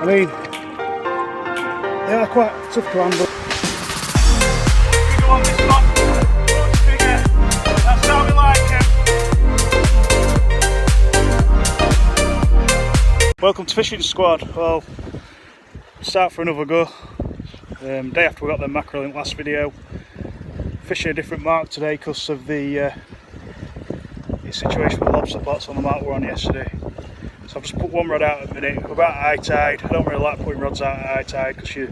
I mean, they are quite tough to handle. We go on this one, figure. That's how we like it. Welcome to Fishing Squad. Well, start for another go. Day after we got the mackerel in the last video. Fishing a different mark today because of the situation with the lobster pots on the mark we were on yesterday. So I've just put one rod out at the minute. We're about high tide. I don't really like putting rods out at high tide because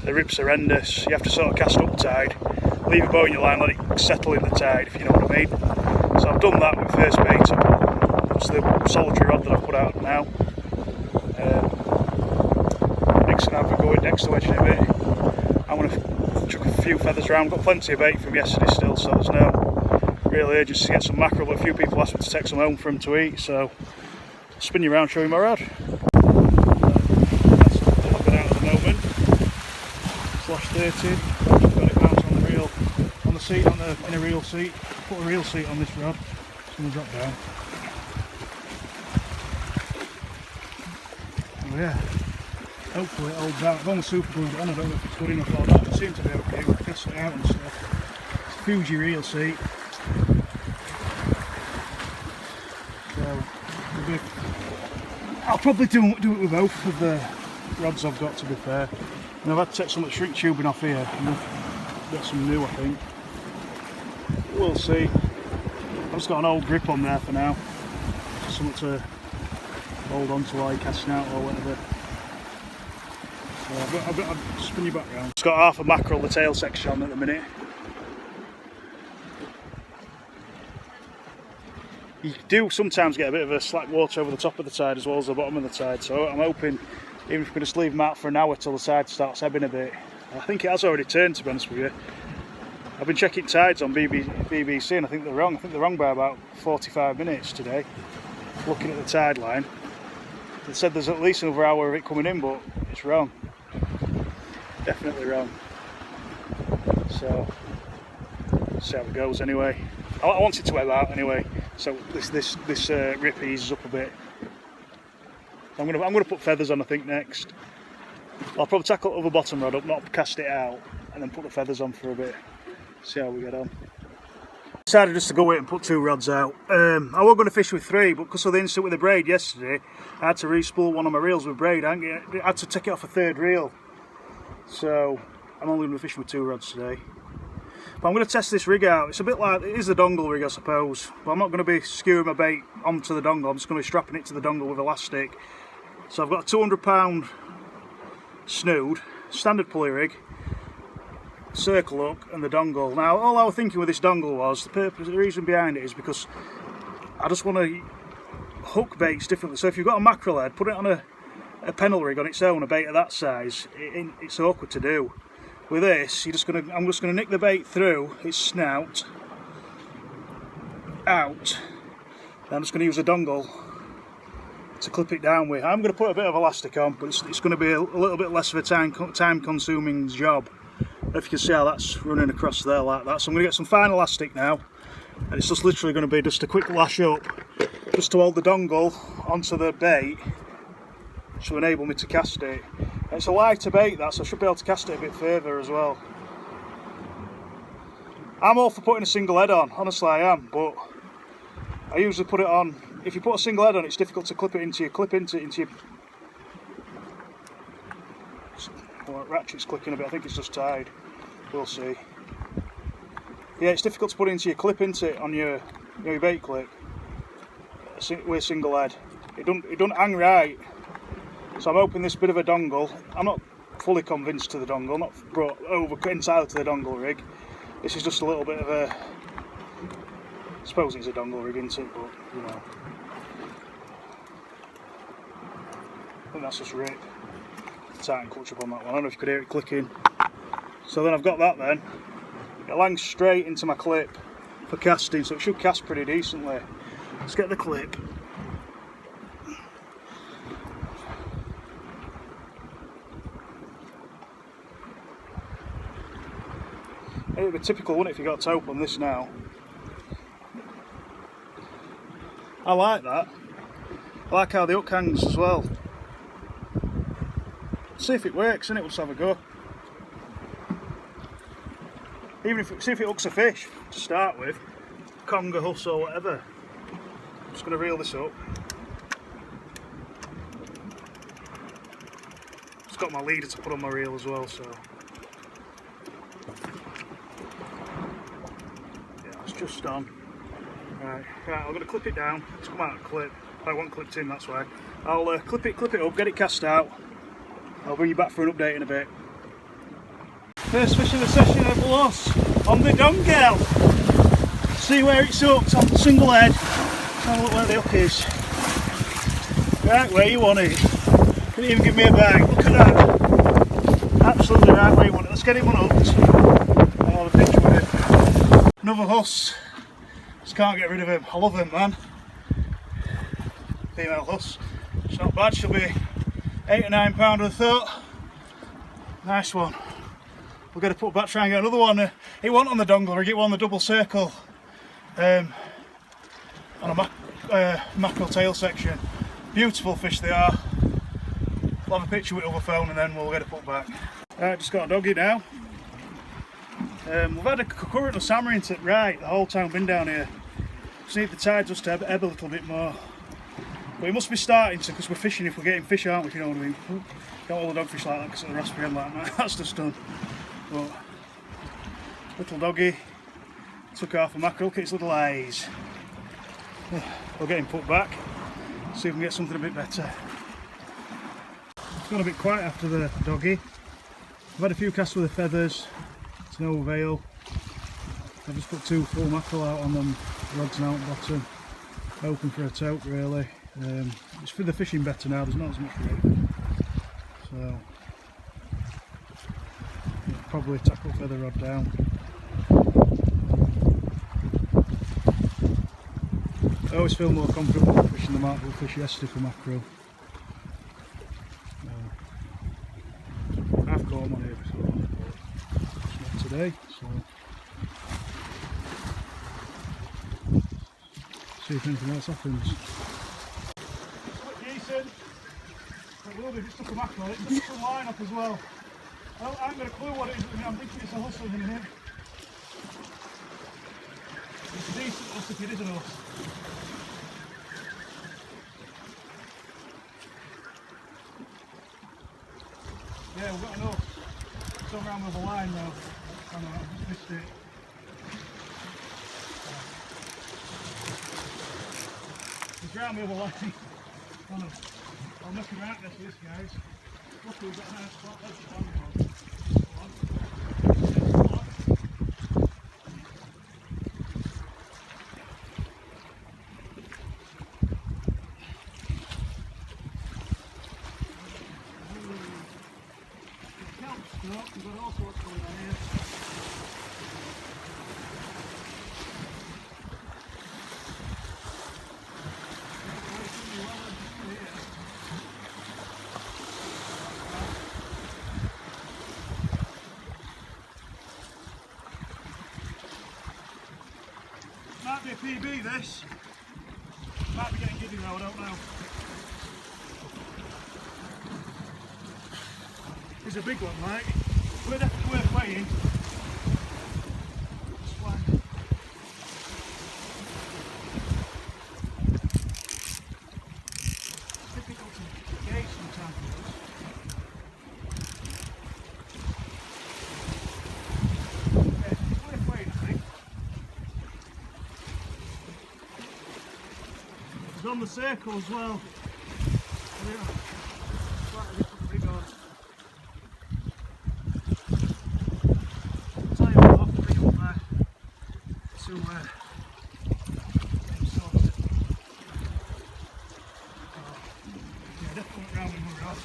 the rip's horrendous. You have to sort of cast up tide, leave a bow in your line, let it settle in the tide, if you know what I mean. So I've done that with first bait. It's the solitary rod that I've put out now. Next thing I've got going next to wedging a bit. I'm going to chuck a few feathers around. I've got plenty of bait from yesterday still, so there's no real urgency to get some mackerel, but a few people asked me to take some home for them to eat, so I'll spin you around, show you my rod. That's looking out at the moment. Slash 13. I've got it mounted on the reel, on the seat, in a reel seat. Put a reel seat on this rod. It's going to drop down. Oh yeah. Hopefully it holds out. I've only super glued it on, I don't know if it's good enough or not. It seems to be okay, we'll cast it out and stuff. It's a Fuji reel seat. So, I'll probably do it with both of the rods I've got, to be fair. And I've had to take some of the shrink tubing off here and get some new, I think. We'll see. I've just got an old grip on there for now. Something to hold on to while you're casting out or whatever. So I'll spin you back round. Just got half a mackerel, the tail section on at the minute. You do sometimes get a bit of a slack water over the top of the tide as well as the bottom of the tide, so I'm hoping, even if we can just leave them out for an hour till the tide starts ebbing a bit. I think it has already turned, to be honest with you. I've been checking tides on BBC and I think they're wrong. I think they're wrong by about 45 minutes today, looking at the tide line. They said there's at least another hour of it coming in, but it's wrong. Definitely wrong. So, see how it goes anyway. I want it to ebb out anyway, so this rip eases up a bit. I'm gonna put feathers on, I think, next. I'll probably tackle the other bottom rod up, not cast it out, and then put the feathers on for a bit. See how we get on. Decided just to go away and put two rods out. I was going to fish with three, but because of the incident with the braid yesterday, I had to re-spool one of my reels with braid. I had to take it off a third reel, so I'm only going to be fishing with two rods today. But I'm going to test this rig out. It's a bit like, it is the dongle rig, I suppose, but I'm not going to be skewing my bait onto the dongle. I'm just going to be strapping it to the dongle with elastic. So I've got a 200 £, snood, standard pulley rig, circle hook and the dongle. Now all I was thinking with this dongle was, the reason behind it is because I just want to hook baits differently. So if you've got a mackerel head, put it on a pennel rig on its own, a bait of that size, it's awkward to do. With this, I'm just going to nick the bait through its snout, out, and I'm just going to use a dongle to clip it down with. I'm going to put a bit of elastic on, but it's going to be a little bit less of a time-consuming job. If you can see how that's running across there like that. So I'm going to get some fine elastic now, and it's just literally going to be just a quick lash up, just to hold the dongle onto the bait, to enable me to cast it. And it's a lighter bait that, so I should be able to cast it a bit further as well. I'm all for putting a single head on, honestly I am, but I usually put it on, if you put a single head on, it's difficult to clip into your well, ratchet's clicking a bit, I think it's just tied, we'll see. Yeah, it's difficult to put into your clip, into it on your bait clip with a single head. It don't hang right. So I'm hoping this bit of a dongle, I'm not fully convinced to the dongle, not brought over entirely to the dongle rig. This is just a little bit of a, I suppose it's a dongle rig, isn't it, but you know. I think that's just right. Tighten clutch up on that one, I don't know if you could hear it clicking. So then I've got that then. It langs straight into my clip for casting, so it should cast pretty decently. Let's get the clip. It would be typical, wouldn't it, if you got a taupe on this now. I like that. I like how the hook hangs as well. see if it works, and we'll just have a go. Even if see if it hooks a fish to start with, conger, huss or whatever. I'm just going to reel this up. Just got my leader to put on my reel as well, so yeah, it's just on. Right, I'm going to clip it down. It's come out of clip. I want clipped in, that's why. I'll clip it up, get it cast out. I'll bring you back for an update in a bit. First fish of the session of Huss on the dongle. See where it's hooked on the single head. Have a look where the hook is. Right where you want it. Couldn't even give me a bag. Look at that. Absolutely right where you want it. Let's get him unhooked. I'll have a picture with it. Another Huss. Just can't get rid of him. I love him, man. Female Huss. It's not bad. She'll be 8 or 9 pound, I thought. Nice one. We'll get to put back, try and get another one. It wasn't on the dongle, I get one on the double circle. On a mackerel tail section. Beautiful fish they are. I'll have a picture with the other phone and then we'll get it put back. Right, just got a doggy now. We've had a current of salmon into it right the whole time been down here. Just need the tide just to ebb a little bit more. But it must be starting to, because we're fishing if we're getting fish, aren't we, if you know what I mean. Got all the dogfish like that because of the raspberry end like that. That's just done. But little doggy took half a mackerel, look at its little eyes. We'll get him put back, see if we can get something a bit better. It's gone a bit quiet after the doggy. I've had a few casts with the feathers, it's no avail. I've just put 2 full mackerel out on them, rods now at the bottom. Hoping for a tote really. It's for the fishing better now, there's not as much weight. So probably tackle feather rod down. I always feel more confident when fishing the marble fish yesterday for mackerel. I've caught them on here before, but not today, so see if anything else happens. Decent. It will be if it's stuck a mackerel, it's got some line up as well. I haven't got a clue what it is, I'm thinking it's a Huss in here. It's a decent Huss if it is a Huss. Yeah, we've got an Huss. It's on around with a line now. I know, I've just missed it. It's round with a line. I'll make it right this with this, guys. Luckily we've got a nice spot, that's the plan. We've got all sorts going on here. Might be a PB this. Might be getting giddy though, I don't know. It's a big one, Mike. We're definitely worth weighing. It's difficult to gauge sometimes. Yeah, it's worth weighing, I think. It's on the circle as well. Yeah. Quite a different big one. Definitely round and move off.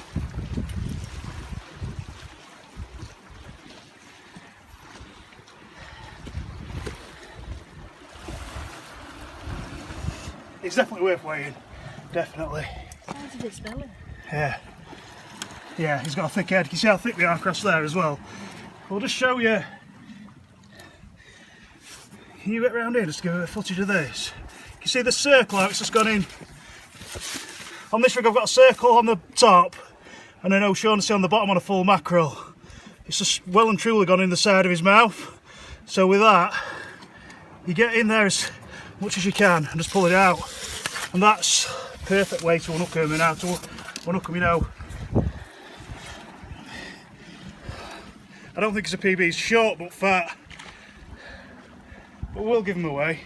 It's definitely worth weighing, definitely. Sounds a bit smelly. Yeah. Yeah, he's got a thick head. You can see how thick they are across there as well. We'll just show you. Can you get round here just to give a footage of this? You can see the circle how it's just gone in. On this rig I've got a circle on the top And I know Shaughnessy on the bottom on a full mackerel, it's just well and truly gone in the side of his mouth. So with that, you get in there as much as you can and just pull it out. And that's a perfect way to unhook him. And now to unhook him, you know, I don't think it's a PB, he's short but fat. But we'll give him away.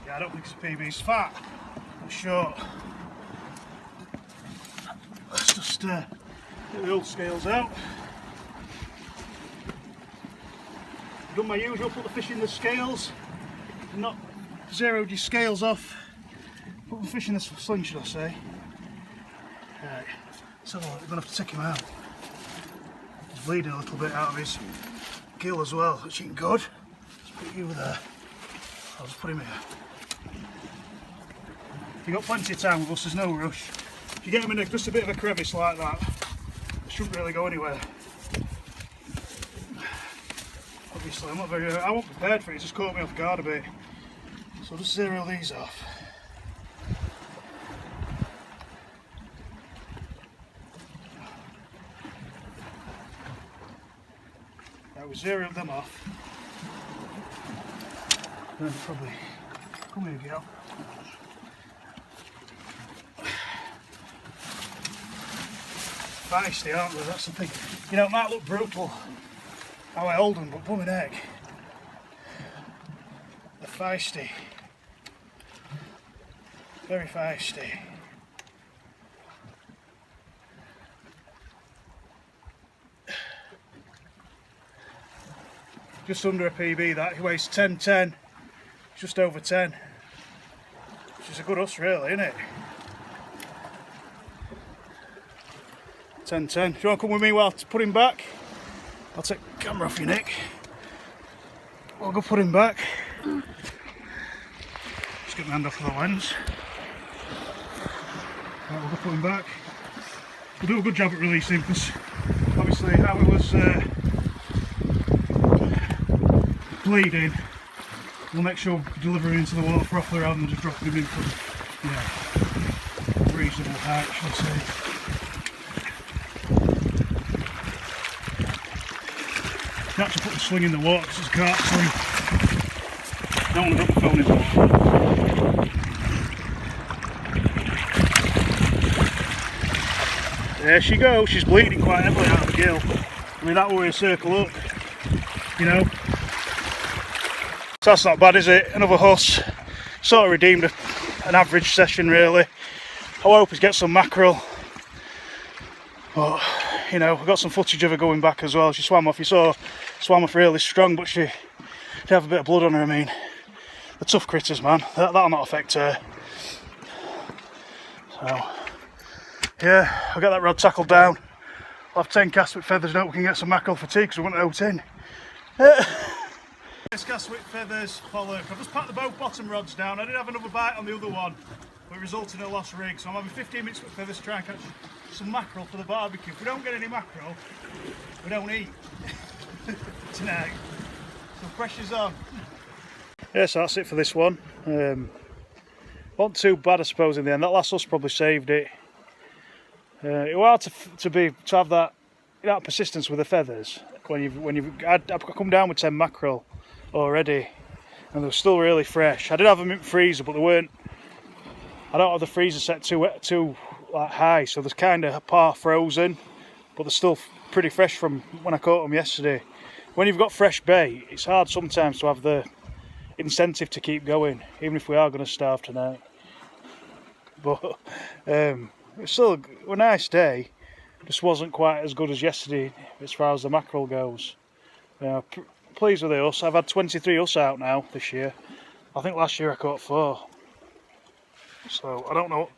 Yeah, I don't think it's a PB, he's fat but short. Let's just get the old scales out. Done my usual, put the fish in the scales, not zeroed your scales off. Put the fish in the sling, should I say. Right, let's have a look. We're going to have to take him out. He's bleeding a little bit out of his gill as well, which ain't good. Let's put you there. I'll just put him here. You've got plenty of time with us, there's no rush. If you get him in just a bit of a crevice like that, it shouldn't really go anywhere. Obviously, I wasn't prepared for it, it's just caught me off guard a bit. So I'll just zero these off. Right, we zeroed them off. Then probably come here, girl. Feisty, aren't they? That's the thing. You know, it might look brutal how I hold them, but blooming heck, they're feisty. Very feisty. Just under a PB that, he weighs 10, just over 10. Which is a good Huss really, isn't it? 10. Do you want to come with me while I put him back? I'll take the camera off your neck. I'll go put him back. Just get my hand off the lens. Right, we'll go put him back. We'll do a good job at releasing because obviously how it was bleeding, we'll make sure we deliver him into the water properly rather than just dropping him in from, yeah, reasonable height, shall I say. You have to put the sling in the water because it's a carp sling. Don't want to drop the phone in the water. There she goes, she's bleeding quite heavily out of the gill. I mean, that way a circle up, you know. So that's not bad, is it? Another Huss. Sort of redeemed an average session, really. I hope he gets some mackerel. But, you know, I got some footage of her going back as well. She swam off, you saw, swam off really strong, but she did have a bit of blood on her. I mean, the tough critters, man, that'll not affect her. So, yeah, I'll get that rod tackled down. I'll have 10 casts with feathers now, we can get some mackerel for tea because we want out in. This cast with feathers, follow. I've just packed the both bottom rods down. I did have another bite on the other one, but it resulted in a lost rig. So I'm having 15 minutes with feathers to try and catch some mackerel for the barbecue. If we don't get any mackerel, we don't eat tonight. So pressure's on. Yeah, so that's it for this one. Wasn't too bad, I suppose, in the end. That last Huss probably saved it. It was hard to have that, you know, persistence with the feathers. I'd come down with 10 mackerel already, and they were still really fresh. I did have them in the freezer, but they weren't. I don't have the freezer set too like high, so they're kind of part frozen, but they're still pretty fresh from when I caught them yesterday. When you've got fresh bait, it's hard sometimes to have the incentive to keep going, even if we are going to starve tonight. But it's still a nice day. Just wasn't quite as good as yesterday as far as the mackerel goes. Pleased with the Huss. I've had 23 Huss out now this year. I think last year I caught 4. So I don't know.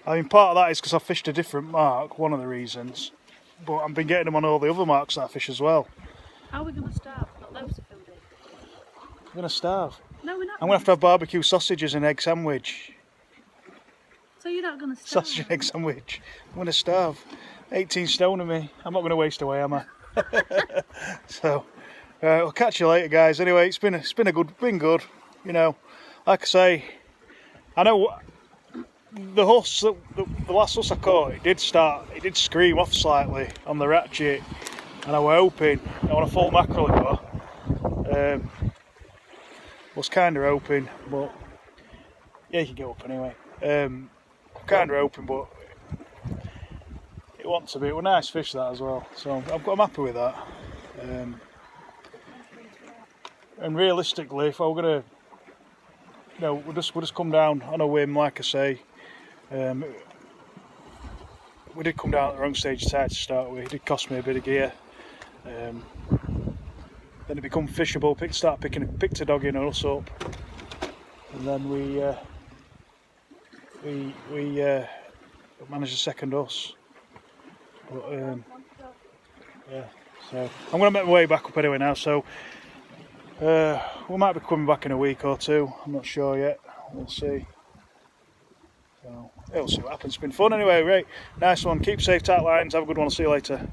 I mean, part of that is because I fished a different mark, one of the reasons. But I've been getting them on all the other marks that I fish as well. How are we going to starve? Got loads of food in. We're going to starve. No, we're not. I'm going to have barbecue sausages and egg sandwich. So you're not going to starve? Sausage and egg sandwich. I'm going to starve. 18 stone of me. I'm not going to waste away, am I? So, Right, we'll catch you later, guys. Anyway, it's been good. You know, like I say, I know the Huss, the last Huss I caught, it did scream off slightly on the ratchet, and I were hoping on a full mackerel it was. Was kind of hoping, but yeah, you can get up anyway. Kind of hoping, but it wants to be. It was a nice fish that as well, so I'm happy with that. And realistically, if I were gonna, you know, we'll just come down on a whim, like I say. We did come down at the wrong stage of tide to start with. It did cost me a bit of gear. Then it become fishable. Picked a dog in and us up, and then we managed a second Huss. But yeah, so I'm gonna make my way back up anyway now. So we might be coming back in a week or two. I'm not sure yet. We'll see. So we'll see what happens. It's been fun anyway. Right, nice one. Keep safe, tight lines. Have a good one. I'll see you later.